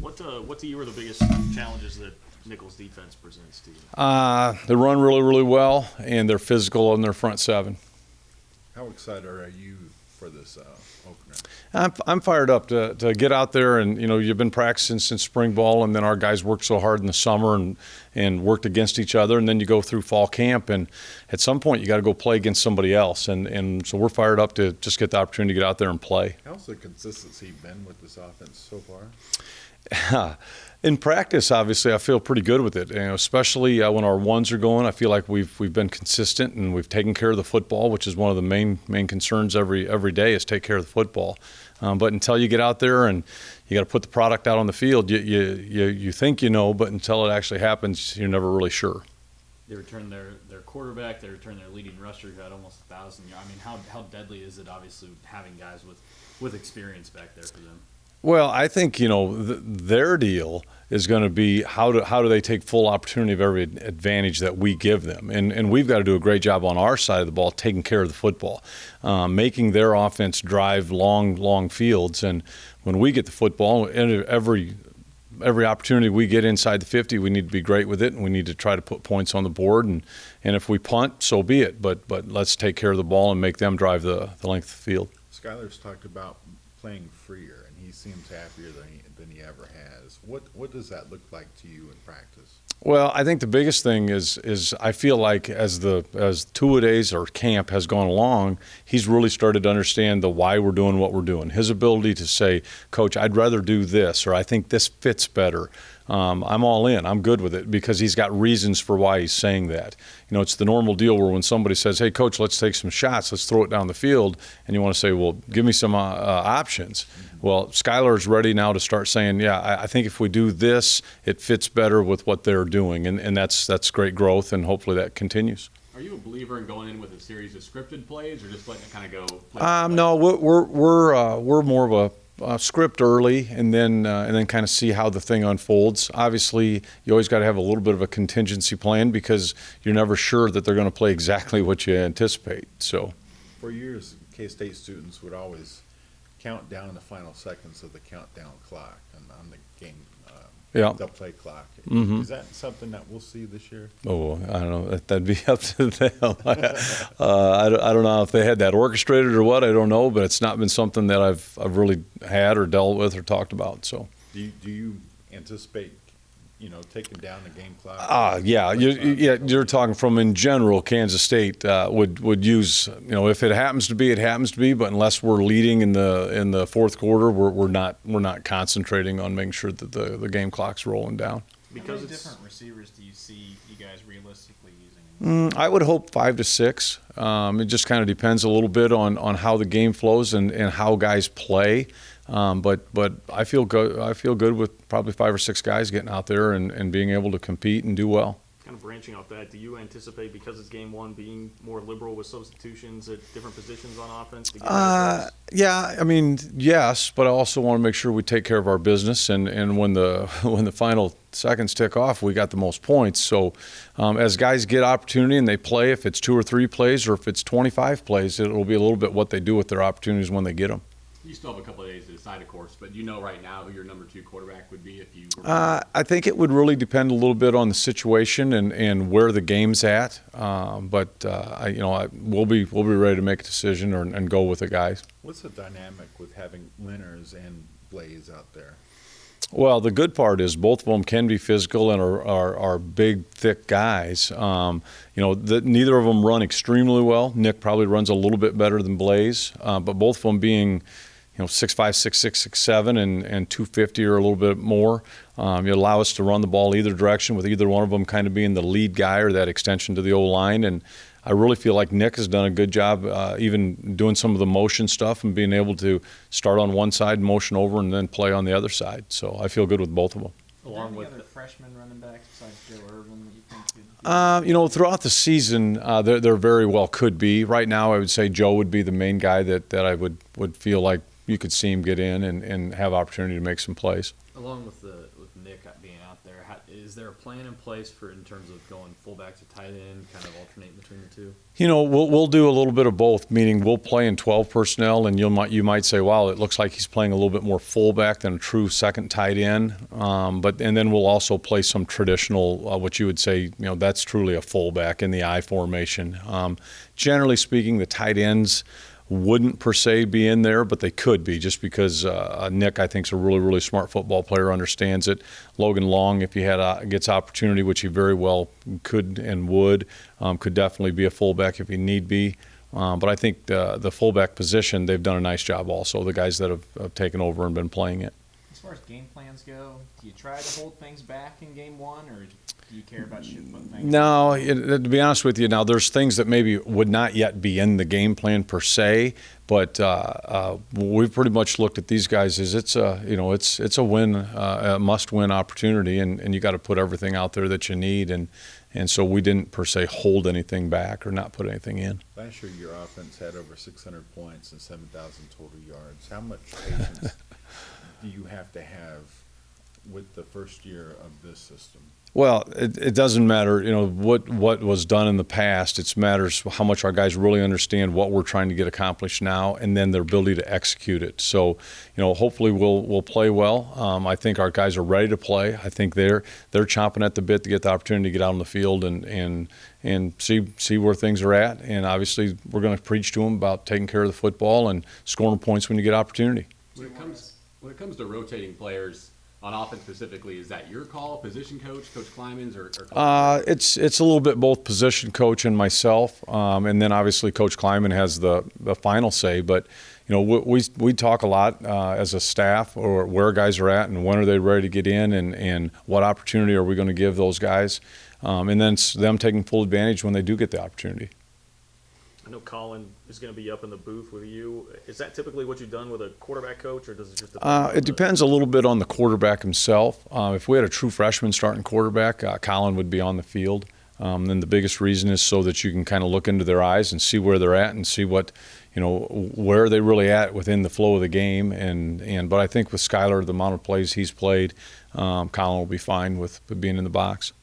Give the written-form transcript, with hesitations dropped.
What to you are the biggest challenges that Nicholls defense presents to you? They run really, really well, and they're physical on their front seven. How excited are you for this opener? I'm fired up to get out there, and you've been practicing since spring ball, and then our guys worked so hard in the summer and worked against each other, and then you go through fall camp, and at some point you got to go play against somebody else, and so we're fired up to just get the opportunity to get out there and play. How's the consistency been with this offense so far? In practice, obviously, I feel pretty good with it. Especially when our ones are going, I feel like we've been consistent and we've taken care of the football, which is one of the main concerns every day is take care of the football. But until you get out there and you got to put the product out on the field, you think but until it actually happens, you're never really sure. They return their quarterback. They return their leading rusher who had almost 1,000 yards. I mean, how deadly is it? Obviously, having guys with experience back there for them. Well, I think their deal is going to be how do they take full opportunity of every advantage that we give them, and we've got to do a great job on our side of the ball taking care of the football, making their offense drive long fields, and when we get the football, every opportunity we get inside the 50, we need to be great with it, and we need to try to put points on the board, and if we punt, so be it, but let's take care of the ball and make them drive the length of the field. Skyler's talked about playing freer, and he seems happier than he ever has. What does that look like to you in practice? Well, I think the biggest thing is I feel like as two-a-days or camp has gone along, he's really started to understand the why we're doing what we're doing. His ability to say, Coach, I'd rather do this, or I think this fits better. I'm all in. I'm good with it because he's got reasons for why he's saying that. It's the normal deal where when somebody says, hey, Coach, let's take some shots, let's throw it down the field, and you want to say, well, give me some options. Well, Skyler's ready now to start saying, yeah, I think if we do this, it fits better with what they're doing, and that's great growth, and hopefully that continues. Are you a believer in going in with a series of scripted plays, or just letting it kind of go? Play no, we're more of a script early, and then kind of see how the thing unfolds. Obviously, you always got to have a little bit of a contingency plan because you're never sure that they're going to play exactly what you anticipate. So, for years, K-State students would always count down the final seconds of the countdown clock on the game. The play clock. Mm-hmm. Is that something that we'll see this year? Oh, I don't know. That'd be up to them. I don't know if they had that orchestrated or what. I don't know, but it's not been something that I've really had or dealt with or talked about. So, do you anticipate taking down the game clock? Yeah. You're talking from in general. Kansas State would use if it happens to be, it happens to be. But unless we're leading in the fourth quarter, we're not concentrating on making sure that the game clock's rolling down. Because how many different receivers do you see you guys realistically using? I would hope 5 to 6. It just kind of depends a little bit on how the game flows and how guys play. But I feel good with probably 5 or 6 guys getting out there and being able to compete and do well. Kind of branching off that, do you anticipate, because it's game one, being more liberal with substitutions at different positions on offense? Yeah, I mean, yes, but I also want to make sure we take care of our business, and when the final seconds tick off, we got the most points. So as guys get opportunity and they play, if it's 2 or 3 plays or if it's 25 plays, it'll be a little bit what they do with their opportunities when they get them. You still have a couple of days to decide, of course, but right now who your number 2 quarterback would be if you were... I think it would really depend a little bit on the situation and where the game's at. But we'll be ready to make a decision and go with the guys. What's the dynamic with having Lenners and Blaze out there? Well, the good part is both of them can be physical and are big, thick guys. Neither of them run extremely well. Nick probably runs a little bit better than Blaze, but both of them being 6'5", 6'6", 6'7", and 250 or a little bit more. You allow us to run the ball either direction with either one of them kind of being the lead guy or that extension to the O-line. And I really feel like Nick has done a good job even doing some of the motion stuff and being able to start on one side, motion over, and then play on the other side. So I feel good with both of them. Along with the freshman running backs besides Joe Irvin that you think throughout the season, there very well could be. Right now, I would say Joe would be the main guy that I would feel like you could see him get in and have opportunity to make some plays. Along with Nick being out out there. Is there a plan in place in terms of going fullback to tight end, kind of alternating between the two? We'll do a little bit of both, meaning we'll play in 12 personnel, and you might say, wow, it looks like he's playing a little bit more fullback than a true second tight end. And then we'll also play some traditional, what you would say, that's truly a fullback in the I formation. Generally speaking, the tight ends wouldn't per se be in there, but they could be, just because Nick, I think, is a really, really smart football player, understands it. Logan Long, if he gets opportunity, which he very well could and would, could definitely be a fullback if he need be. But I think the fullback position, they've done a nice job also, the guys that have taken over and been playing it. As far as game plans go, do you try to hold things back in game one, or do you care about shooting things? No, to be honest with you, now there's things that maybe would not yet be in the game plan per se, but we've pretty much looked at these guys as it's a win, a must-win opportunity, and you got to put everything out there that you need, and so we didn't per se hold anything back or not put anything in. Last year, your offense had over 600 points and 7,000 total yards. How much patience do you have to have with the first year of this system? Well, it doesn't matter, what was done in the past. It matters how much our guys really understand what we're trying to get accomplished now, and then their ability to execute it. So, hopefully we'll play well. I think our guys are ready to play. I think they're chomping at the bit to get the opportunity to get out on the field and see where things are at. And obviously, we're going to preach to them about taking care of the football and scoring points when you get opportunity. When it comes to rotating players on offense specifically, is that your call, position coach Kleiman's, or it's a little bit both position coach and myself, and then obviously Coach Kleiman has the final say. But we talk a lot as a staff, or where guys are at and when are they ready to get in, and what opportunity are we going to give those guys, and then them taking full advantage when they do get the opportunity. I know Colin is going to be up in the booth with you. Is that typically what you've done with a quarterback coach, or does it just depend? It depends a little bit on the quarterback himself. If we had a true freshman starting quarterback, Colin would be on the field. Then the biggest reason is so that you can kind of look into their eyes and see where they're at and see what, where are they really at within the flow of the game. But I think with Skylar, the amount of plays he's played, Colin will be fine with being in the box.